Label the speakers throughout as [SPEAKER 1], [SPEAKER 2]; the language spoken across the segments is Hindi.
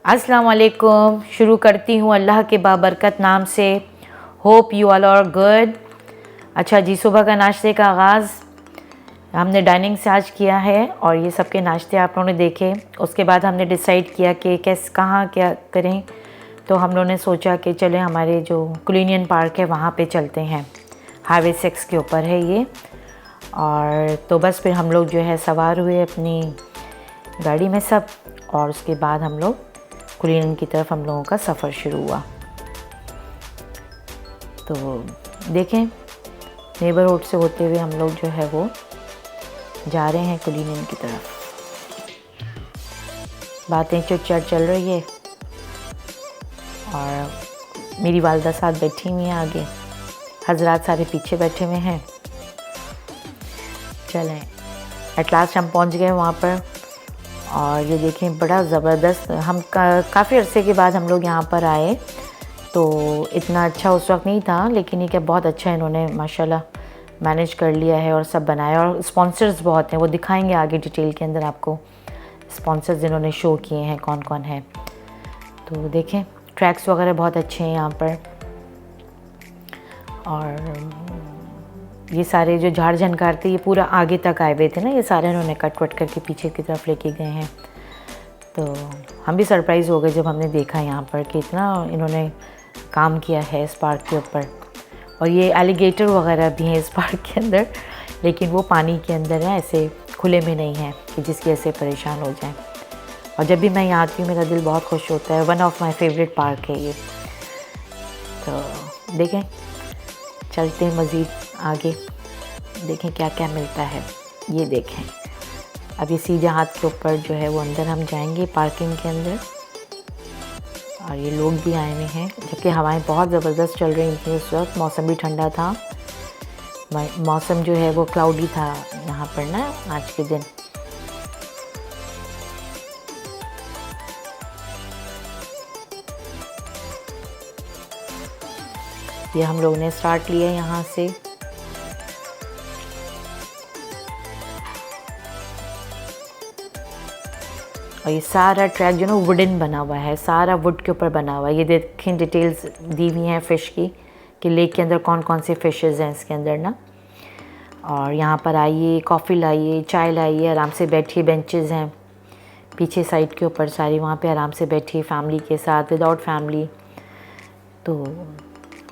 [SPEAKER 1] अस्सलाम वालेकुम। शुरू करती हूँ अल्लाह के बाबरकत नाम से। Hope you all are good. अच्छा जी, सुबह का नाश्ते का आगाज़ हमने डाइनिंग से आज किया है और ये सबके नाश्ते आप लोगों ने देखे। उसके बाद हमने डिसाइड किया कि कहाँ क्या करें, तो हम लोगों ने सोचा कि चले हमारे जो कुलिनियन पार्क है वहाँ पे चलते हैं। हाईवे 6 के ऊपर है ये। और तो बस फिर हम लोग जो है सवार हुए अपनी गाड़ी में सब, और उसके बाद हम लोग कुलिनियन की तरफ हम लोगों का सफ़र शुरू हुआ। तो देखें, नेबरहुड से होते हुए हम लोग जो है वो जा रहे हैं कुलिनियन की तरफ। बातें चुट-चाट चल रही है और मेरी वालदा साथ बैठी हुई हैं आगे, हजरात सारे पीछे बैठे हुए हैं। चलें, एट लास्ट हम पहुंच गए वहाँ पर। और ये देखें, बड़ा ज़बरदस्त, हम काफ़ी अरसे के बाद हम लोग यहाँ पर आए, तो इतना अच्छा उस वक्त नहीं था, लेकिन ये क्या बहुत अच्छा इन्होंने माशाल्लाह मैनेज कर लिया है और सब बनाया। और स्पॉन्सर्स बहुत हैं, वो दिखाएंगे आगे डिटेल के अंदर आपको स्पॉन्सर्स जिन्होंने शो किए हैं कौन कौन है। तो देखें, ट्रैक्स वगैरह बहुत अच्छे हैं यहाँ पर। और ये सारे जो झाड़ झनकार थे ये पूरा आगे तक आए हुए थे ना, ये सारे इन्होंने कट वट करके पीछे की तरफ लेके गए हैं। तो हम भी सरप्राइज़ हो गए जब हमने देखा यहाँ पर कि इतना इन्होंने काम किया है इस पार्क के ऊपर। और ये एलिगेटर वगैरह भी हैं इस पार्क के अंदर, लेकिन वो पानी के अंदर है, ऐसे खुले में नहीं है कि जिसकी ऐसे परेशान हो जाए। और जब भी मैं यहाँ आती हूँ मेरा दिल बहुत खुश होता है। One of my favourite park है ये। तो देखें, चलते हैं मज़ीद आगे, देखें क्या क्या मिलता है। ये देखें, अब ये सीधे हाथ के ऊपर जो है वो अंदर हम जाएंगे पार्किंग के अंदर। और ये लोग भी आए हुए हैं, जबकि हवाएं बहुत ज़बरदस्त चल रही थी उस वक्त। मौसम भी ठंडा था, मौसम जो है वो क्लाउडी था यहाँ पर ना आज के दिन। ये हम लोग ने स्टार्ट लिया यहाँ से। और ये सारा ट्रैक जो ना वुडन बना हुआ है, सारा वुड के ऊपर बना हुआ है। ये देखें, डिटेल्स दी हुई हैं फ़िश की कि लेक के अंदर कौन कौन से फ़िशेज़ हैं इसके अंदर ना। और यहाँ पर आइए, कॉफ़ी लाइए, चाय लाइए, आराम से बैठिए। बेंचेस हैं पीछे साइड के ऊपर सारी, वहाँ पे आराम से बैठिए फैमिली के साथ, विदाउट फैमिली। तो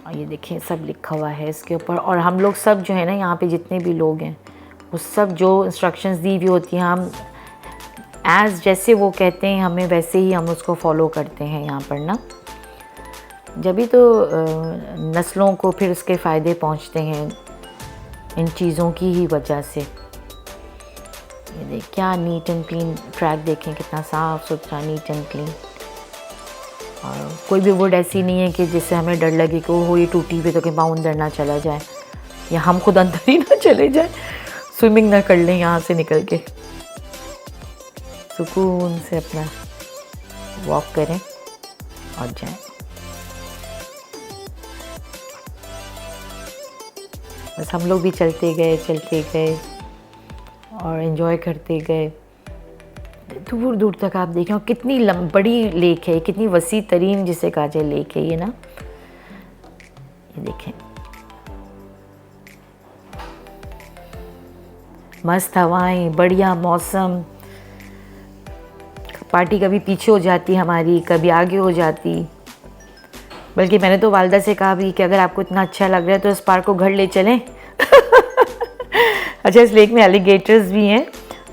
[SPEAKER 1] ये देखिए सब लिखा हुआ है इसके ऊपर। और हम लोग सब जो है ना यहाँ पे जितने भी लोग हैं वो सब जो इंस्ट्रक्शंस दी हुई होती हैं, हम एज़ जैसे वो कहते हैं हमें वैसे ही हम उसको फॉलो करते हैं यहाँ पर ना। जब भी तो नस्लों को फिर उसके फ़ायदे पहुँचते हैं इन चीज़ों की ही वजह से। ये देख, क्या नीट एंड क्लीन ट्रैक, देखें कितना साफ़ सुथरा, नीट एंड क्लीन। और कोई भी वुड ऐसी नहीं है कि जिससे हमें डर लगे कि वो ये टूटी हुई तो कि पाँव अंदर ना चला जाए या हम खुद अंदर ही ना चले जाए, स्विमिंग ना कर लें यहाँ से निकल के। सुकून से अपना वॉक करें और जाएं। बस हम लोग भी चलते गए और एंजॉय करते गए। दूर दूर तक आप देखें, और कितनी बड़ी लेक है, कितनी वसी तरीन जिसे कहा जाए लेक है ये ना। ये देखें, मस्त हवाएं, बढ़िया मौसम। पार्टी कभी पीछे हो जाती हमारी, कभी आगे हो जाती। बल्कि मैंने तो वालदा से कहा भी कि अगर आपको इतना अच्छा लग रहा है तो इस पार्क को घर ले चलें। अच्छा, इस लेक में एलिगेटर्स भी हैं,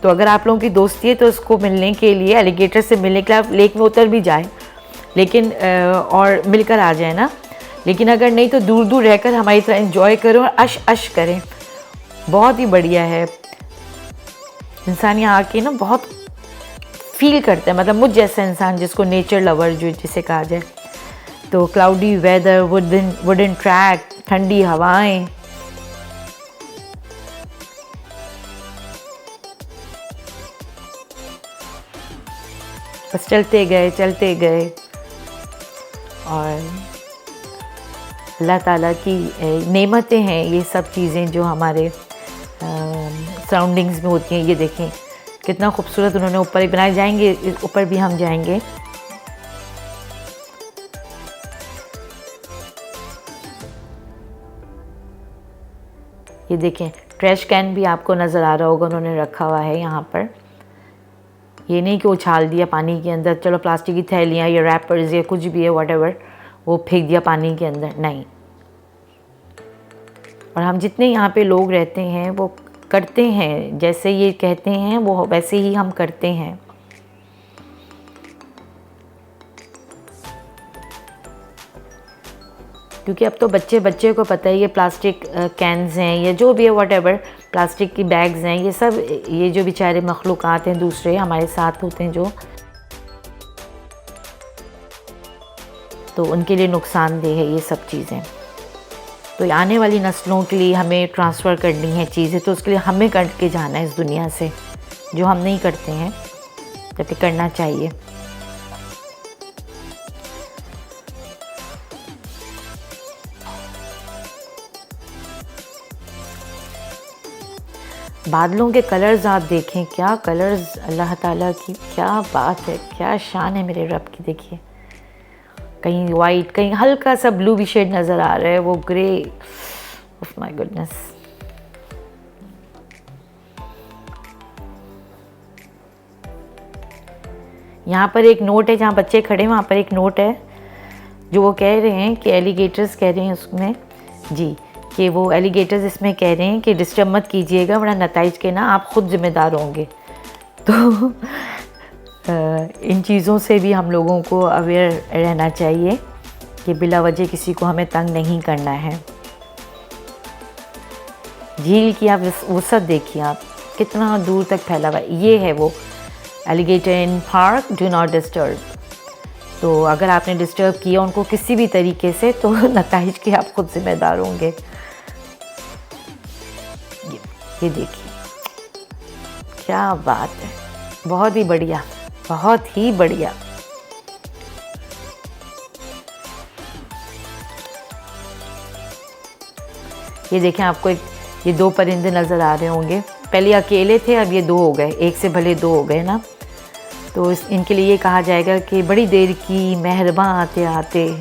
[SPEAKER 1] तो अगर आप लोगों की दोस्ती है तो उसको मिलने के लिए, एलिगेटर से मिलने के लिए आप लेक में उतर भी जाएं, लेकिन और मिलकर आ जाए ना। लेकिन अगर नहीं तो दूर दूर रहकर हमारी तरह एंजॉय करें और अश अश करें। बहुत ही बढ़िया है। इंसान यहाँ आके ना बहुत फील करता है, मतलब मुझ जैसा इंसान जिसको नेचर लवर जो जिसे कहा जाए। तो क्लाउडी वेदर, वुडन ट्रैक, ठंडी हवाएं। बस चलते गए। और अल्लाह ताला की नेमतें हैं ये सब चीज़ें जो हमारे सराउंडिंग्स में होती हैं। ये देखें कितना खूबसूरत उन्होंने ऊपर ही बनाए। जाएंगे ऊपर भी हम जाएंगे। ये देखें, ट्रैश कैन भी आपको नज़र आ रहा होगा, उन्होंने रखा हुआ है यहाँ पर। ये नहीं कि उछाल दिया पानी के अंदर, चलो प्लास्टिक की थैलियाँ या रैपर्स या कुछ भी है व्हाटएवर, वो फेंक दिया पानी के अंदर, नहीं। और हम जितने यहाँ पे लोग रहते हैं वो करते हैं, जैसे ये कहते हैं वो वैसे ही हम करते हैं। क्योंकि अब तो बच्चे को पता है ये प्लास्टिक कैन्स हैं या जो भी है व्हाटएवर, प्लास्टिक की बैग्स हैं, ये सब, ये जो बेचारे मखलूक़ात हैं दूसरे हमारे साथ होते हैं जो, तो उनके लिए नुकसानदेह है ये सब चीज़ें। तो आने वाली नस्लों के लिए हमें ट्रांसफ़र करनी है चीज़ें, तो उसके लिए हमें करके जाना है इस दुनिया से, जो हम नहीं करते हैं, जबकि करना चाहिए। बादलों के कलर्स आप देखें, क्या कलर्स, अल्लाह ताला की क्या बात है, क्या शान है मेरे रब की। देखिए, कहीं वाइट, कहीं हल्का सा ब्लू भी शेड नज़र आ रहा है, वो ग्रे, ओह माय गुडनेस। यहाँ पर एक नोट है, जहाँ बच्चे खड़े हैं वहाँ पर एक नोट है, जो वो कह रहे हैं कि एलिगेटर्स कह रहे हैं उसमें जी, कि वो एलिगेटर्स इसमें कह रहे हैं कि डिस्टर्ब मत कीजिएगा वरना नताइज के ना आप ख़ुद ज़िम्मेदार होंगे। तो इन चीज़ों से भी हम लोगों को अवेयर रहना चाहिए कि बिला वजह किसी को हमें तंग नहीं करना है। झील की आप वसअत देखिए, आप कितना दूर तक फैला हुआ है। ये है वो alligator in park, do not disturb. तो अगर आपने डिस्टर्ब किया उनको किसी भी तरीके से, तो नताइज के आप खुद ज़िम्मेदार होंगे। ये देखिए, क्या बात है, बहुत ही बढ़िया, बहुत ही बढ़िया। ये देखें, आपको ये दो परिंदे नज़र आ रहे होंगे, पहले अकेले थे, अब ये दो हो गए, एक से भले दो हो गए ना। तो इनके लिए ये कहा जाएगा कि बड़ी देर की मेहरबान आते आते।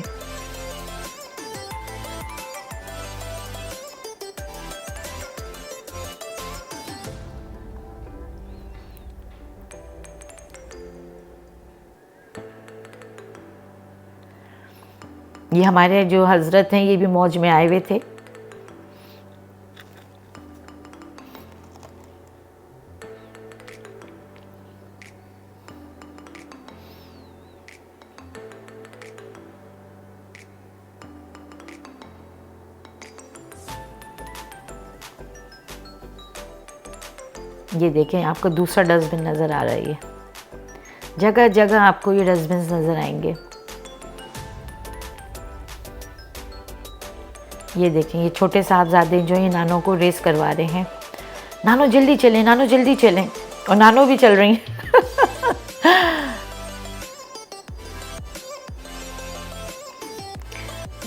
[SPEAKER 1] ये हमारे जो हज़रत हैं, ये भी मौज में आए हुए थे। ये देखें, आपको दूसरा डस्टबिन नज़र आ रहा है। ये जगह जगह आपको ये डस्टबिन नज़र आएंगे। ये देखें, ये छोटे साहबजादे जो ये नानों को रेस करवा रहे हैं, नानो जल्दी चलें, नानो जल्दी चलें, और नानो भी चल रही हैं।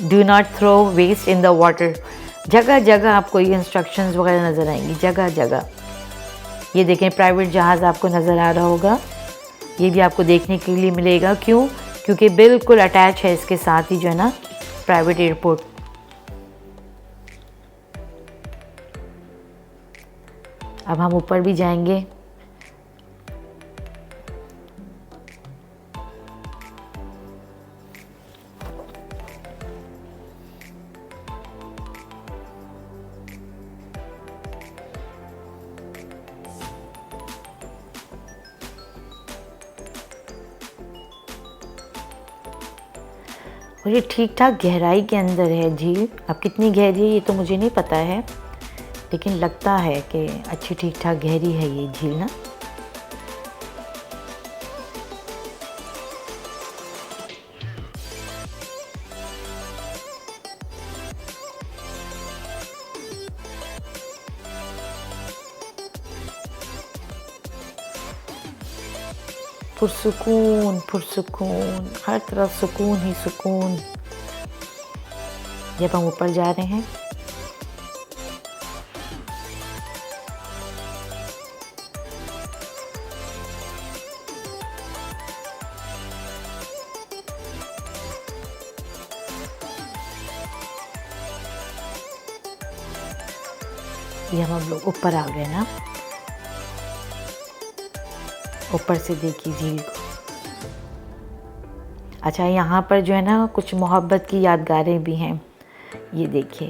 [SPEAKER 1] Do not throw waste in the water. जगह जगह आपको ये इंस्ट्रक्शंस वगैरह नज़र आएंगी, जगह जगह। ये देखें, प्राइवेट जहाज़ आपको नज़र आ रहा होगा, ये भी आपको देखने के लिए मिलेगा। क्यों? क्योंकि बिल्कुल अटैच है इसके साथ ही जो है ना प्राइवेट एयरपोर्ट। अब हम ऊपर भी जाएंगे। और ये ठीक ठाक गहराई के अंदर है झील। अब कितनी गहरी है ये तो मुझे नहीं पता है, लेकिन लगता है कि अच्छी ठीक ठाक गहरी है ये झील ना। पुरसुकून पुरसुकून, हर तरफ सुकून ही सुकून। जब हम ऊपर जा रहे हैं, ये हम लोग ऊपर आ गए ना, ऊपर से देखिए झील को। अच्छा, यहाँ पर जो है ना कुछ मोहब्बत की यादगारें भी हैं। ये देखिए,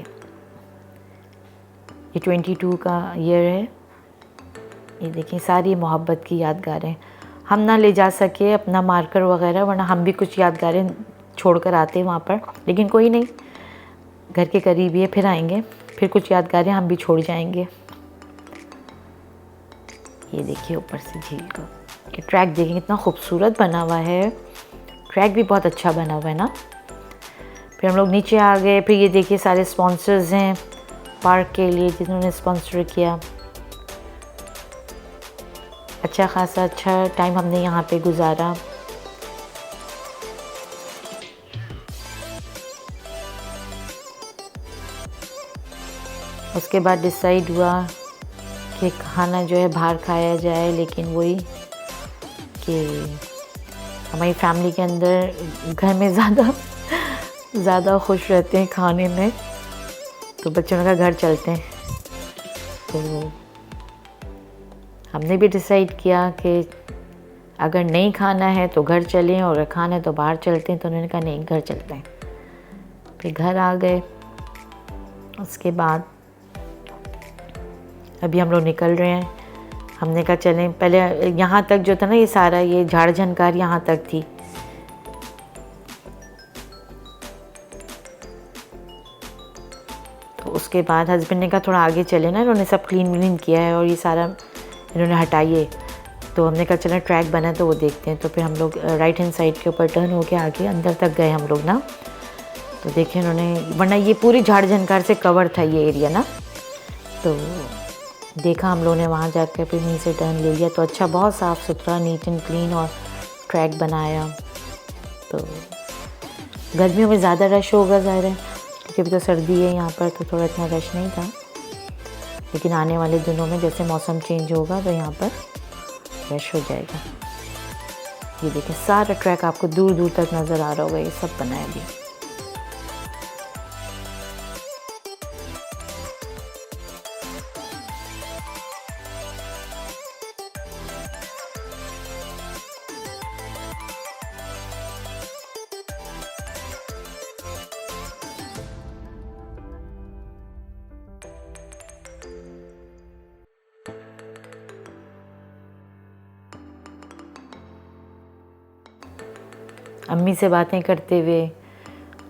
[SPEAKER 1] ये 22 का ईयर है। ये देखिए सारी मोहब्बत की यादगारें। हम ना ले जा सके अपना मार्कर वगैरह, वरना हम भी कुछ यादगारें छोड़ कर आते वहाँ पर, लेकिन कोई नहीं, घर के करीब ही है, फिर आएंगे, फिर कुछ यादगारें हम भी छोड़ जाएंगे। ये देखिए ऊपर से झील को, ये ट्रैक देखिए कितना खूबसूरत बना हुआ है। ट्रैक भी बहुत अच्छा बना हुआ है ना। फिर हम लोग नीचे आ गए। फिर ये देखिए सारे स्पॉन्सर्स हैं पार्क के लिए जिन्होंने स्पॉन्सर किया। अच्छा खासा अच्छा टाइम हमने यहाँ पे गुजारा। उसके बाद डिसाइड हुआ कि खाना जो है बाहर खाया जाए, लेकिन वही कि हमारी फैमिली के अंदर घर में ज़्यादा खुश रहते हैं खाने में, तो बच्चों का घर चलते हैं। तो हमने भी डिसाइड किया कि अगर नहीं खाना है तो घर चलें, और अगर खाना है तो बाहर चलते हैं। तो उन्होंने कहा नहीं, घर चलते हैं। फिर घर आ गए। उसके बाद अभी हम लोग निकल रहे हैं। हमने कहा चलें, पहले यहाँ तक जो था ना, ये सारा ये झाड़ झनकार यहाँ तक थी। तो उसके बाद हस्बैंड ने कहा थोड़ा आगे चले ना, इन्होंने सब क्लीन किया है और ये सारा इन्होंने हटाइए। तो हमने कहा चलें ट्रैक बना है तो वो देखते हैं। तो फिर हम लोग राइट हैंड साइड के ऊपर टर्न होके आगे अंदर तक गए हम लोग ना। तो देखें उन्होंने, वरना ये पूरी झाड़ झनकार से कवर था ये एरिया ना। तो देखा हम लोगों ने, वहाँ जाकर फिर वहीं से टर्न ले लिया। तो अच्छा, बहुत साफ़ सुथरा, नीट एंड क्लीन और ट्रैक बनाया। तो गर्मियों में ज़्यादा रश होगा ज़ाहिर है, क्योंकि अभी तो सर्दी है यहाँ पर, तो थोड़ा इतना रश नहीं था। लेकिन आने वाले दिनों में जैसे मौसम चेंज होगा तो यहाँ पर रश हो जाएगा। ये देखें सारा ट्रैक आपको दूर दूर तक नज़र आ रहा होगा, ये सब बनाया अभी। अम्मी से बातें करते हुए,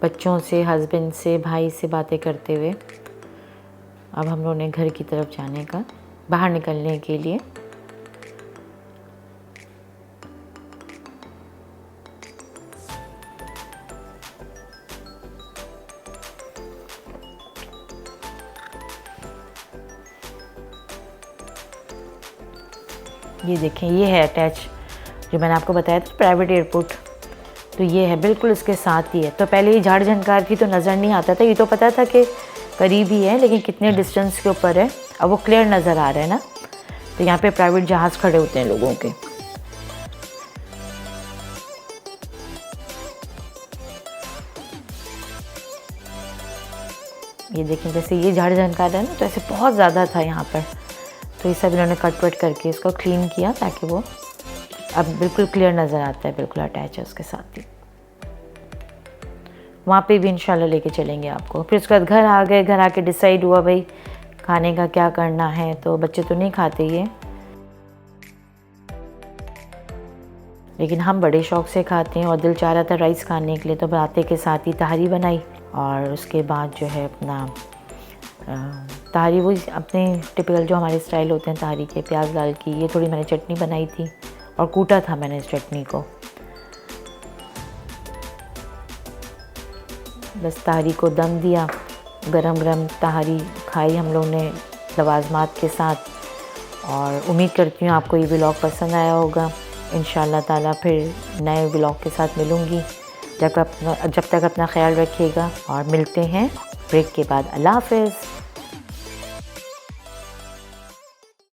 [SPEAKER 1] बच्चों से, हस्बैंड से, भाई से बातें करते हुए अब हम लोगों ने घर की तरफ जाने का, बाहर निकलने के लिए। ये देखें, ये है अटैच, जो मैंने आपको बताया था प्राइवेट एयरपोर्ट। तो ये है बिल्कुल इसके साथ ही है। तो पहले ये झाड़ झनकार की तो नज़र नहीं आता था, ये तो पता था कि करीब ही है, लेकिन कितने डिस्टेंस के ऊपर है अब वो क्लियर नज़र आ रहा है ना। तो यहाँ पे प्राइवेट जहाज़ खड़े होते हैं लोगों के। ये देखें, जैसे ये झाड़ झनकार है ना, तो ऐसे बहुत ज़्यादा था यहाँ पर। तो ये सब इन्होंने कट वट करके इसको क्लीन किया ताकि वो अब बिल्कुल क्लियर नज़र आता है, बिल्कुल अटैच है उसके साथ ही। वहाँ पे भी इंशाल्लाह लेके चलेंगे आपको। फिर उसके बाद घर आ गए। घर आके डिसाइड हुआ भाई खाने का क्या करना है। तो बच्चे तो नहीं खाते ये, लेकिन हम बड़े शौक़ से खाते हैं और दिल चाह रहा था राइस खाने के लिए। तो आते के साथ ही तहारी बनाई, और उसके बाद जो है अपना तहारी वो अपने टिपिकल जो हमारे स्टाइल होते हैं तहारी के, प्याज डाल की। ये थोड़ी मैंने चटनी बनाई थी और कूटा था मैंने इस चटनी को। बस तहारी को दम दिया, गरम गरम तहारी खाई हम लोग ने लवाजमात के साथ। और उम्मीद करती हूँ आपको ये व्लॉग पसंद आया होगा। इंशाल्लाह ताला फिर नए व्लॉग के साथ मिलूँगी। जब तक अपना ख्याल रखिएगा और मिलते हैं ब्रेक के बाद। अल्लाह हाफ़िज़।